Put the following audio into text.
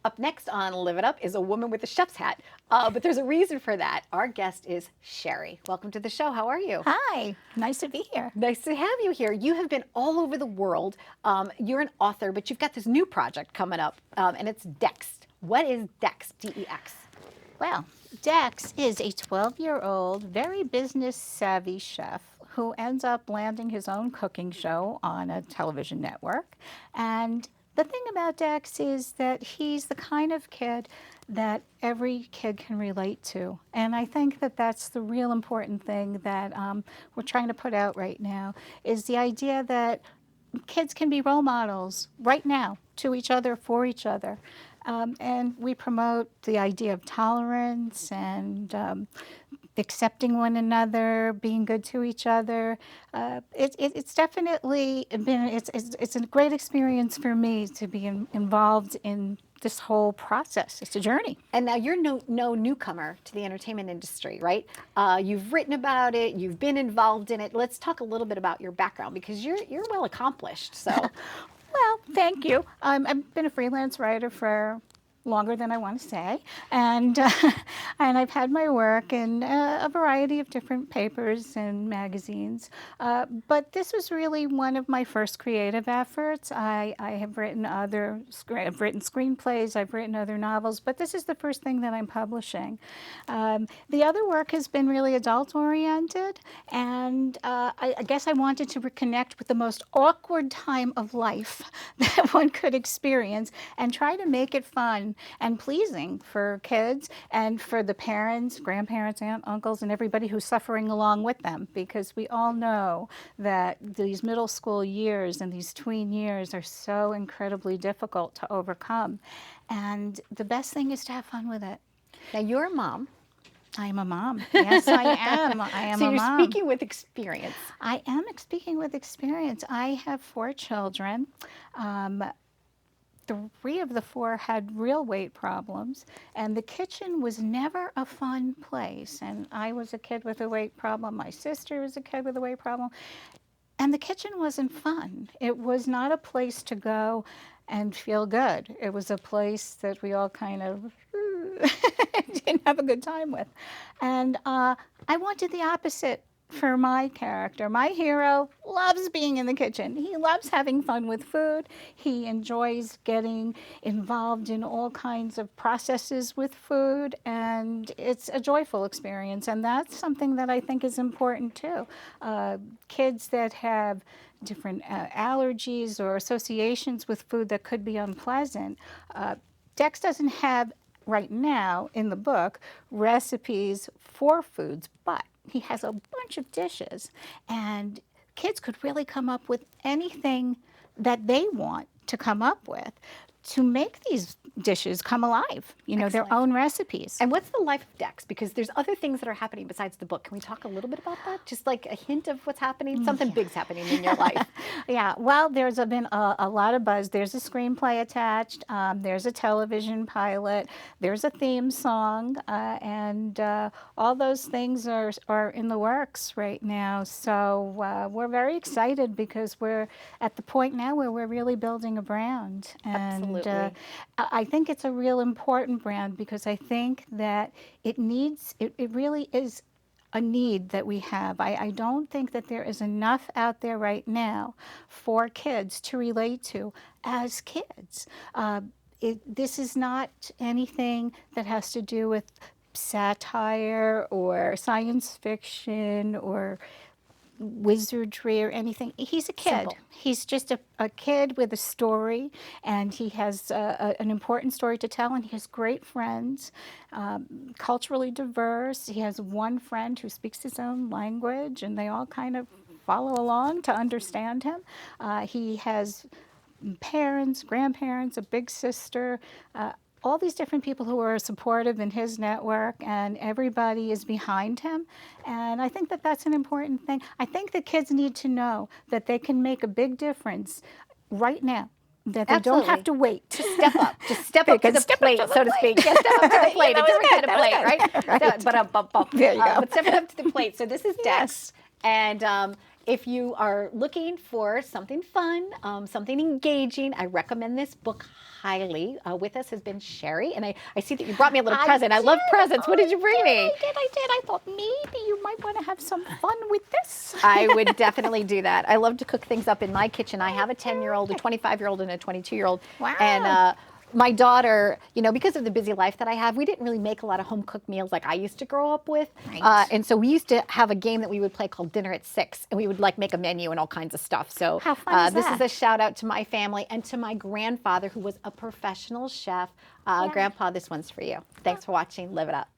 Up next on Live It Up is a woman with a chef's hat, but there's a reason for that. Our guest is Sheri. Welcome to the show. How are you? Hi, nice to be here. Nice to have you here. You have been all over the world. You're an author, but you've got this new project coming up, and it's Dex. What is Dex? D-E-X. Well, Dex is a 12-year-old, very business savvy chef who ends up landing his own cooking show on a television network. And the thing about Dex is that he's the kind of kid that every kid can relate to. And I think that that's the real important thing that we're trying to put out right now, is the idea that kids can be role models right now to each other, for each other. And we promote the idea of tolerance and accepting one another, being good to each other. It's definitely been, it's a great experience for me to be involved in this whole process. It's a journey. And now you're no newcomer to the entertainment industry, right? You've written about it. You've been involved in it. Let's talk a little bit about your background because you're well accomplished. So, Well, thank you. I've been a freelance writer for longer than I want to say, and and I've had my work in a variety of different papers and magazines. But this was really one of my first creative efforts. I have written I've written screenplays, I've written other novels, but this is the first thing that I'm publishing. The other work has been really adult oriented, and I guess I wanted to reconnect with the most awkward time of life that one could experience and try to make it fun and pleasing for kids and for the parents, grandparents, aunts, uncles, and everybody who's suffering along with them, because we all know that these middle school years and these tween years are so incredibly difficult to overcome. And the best thing is to have fun with it. now you're a mom. I am a mom. Yes, I am. I am So a you're mom. speaking with experience. I am speaking with experience. I have 4 children. 3 of the 4 had real weight problems, and the kitchen was never a fun place. And I was a kid with a weight problem. My sister was a kid with a weight problem. And the kitchen wasn't fun. It was not a place to go and feel good. It was a place that we all kind of didn't have a good time with. And I wanted the opposite for my character. My hero loves being in the kitchen. He loves having fun with food. He enjoys getting involved in all kinds of processes with food, and it's a joyful experience. And that's something that I think is important too. Kids that have different allergies or associations with food that could be unpleasant. Dex doesn't have right now in the book recipes for foods, but he has a bunch of dishes, and kids could really come up with anything that they want to come up with to make these dishes come alive, their Excellent. own recipes. And what's the life of Dex? Because there's other things that are happening besides the book. Can we talk a little bit about that? Just like a hint of what's happening? Something big's happening in your life. Yeah, well, there's been a lot of buzz. There's a screenplay attached. There's a television pilot. There's a theme song, and all those things are in the works right now. So we're very excited because we're at the point now where we're really building a brand. And Absolutely. I think it's a real important brand because I think that it really is a need that we have. I don't think that there is enough out there right now for kids to relate to as kids. This is not anything that has to do with satire or science fiction or wizardry or anything. He's a kid. Simple. He's just a kid with a story, and he has an important story to tell, and he has great friends, culturally diverse. He has one friend who speaks his own language, and they all kind of follow along to understand him. He has parents, grandparents, a big sister, all these different people who are supportive in his network, and everybody is behind him. And I think that that's an important thing. I think the kids need to know that they can make a big difference right now, that they don't have to wait. Just step up. Just step up to the Step up plate, to the so to plate. speak. Yeah, step up to the plate. That A was different kind good. of plate, right? Right. But There you go. but step up to the plate. So this is Dex, Yes. and if you are looking for something fun, something engaging, I recommend this book highly. With us has been Sheri, and I see that you brought me a little present. I love presents. What did you bring me? I did. I thought maybe you might want to have some fun with this. I would definitely do that. I love to cook things up in my kitchen. I have a 10-year-old, a 25-year-old, and a 22-year-old. Wow. And my daughter, you know, because of the busy life that I have, we didn't really make a lot of home cooked meals like I used to grow up with. Right. And so we used to have a game that we would play called Dinner at 6, and we would like make a menu and all kinds of stuff. So how fun is this that? is a shout out to my family and to my grandfather, who was a professional chef. Grandpa, this one's for you. Thanks for watching. Live it up.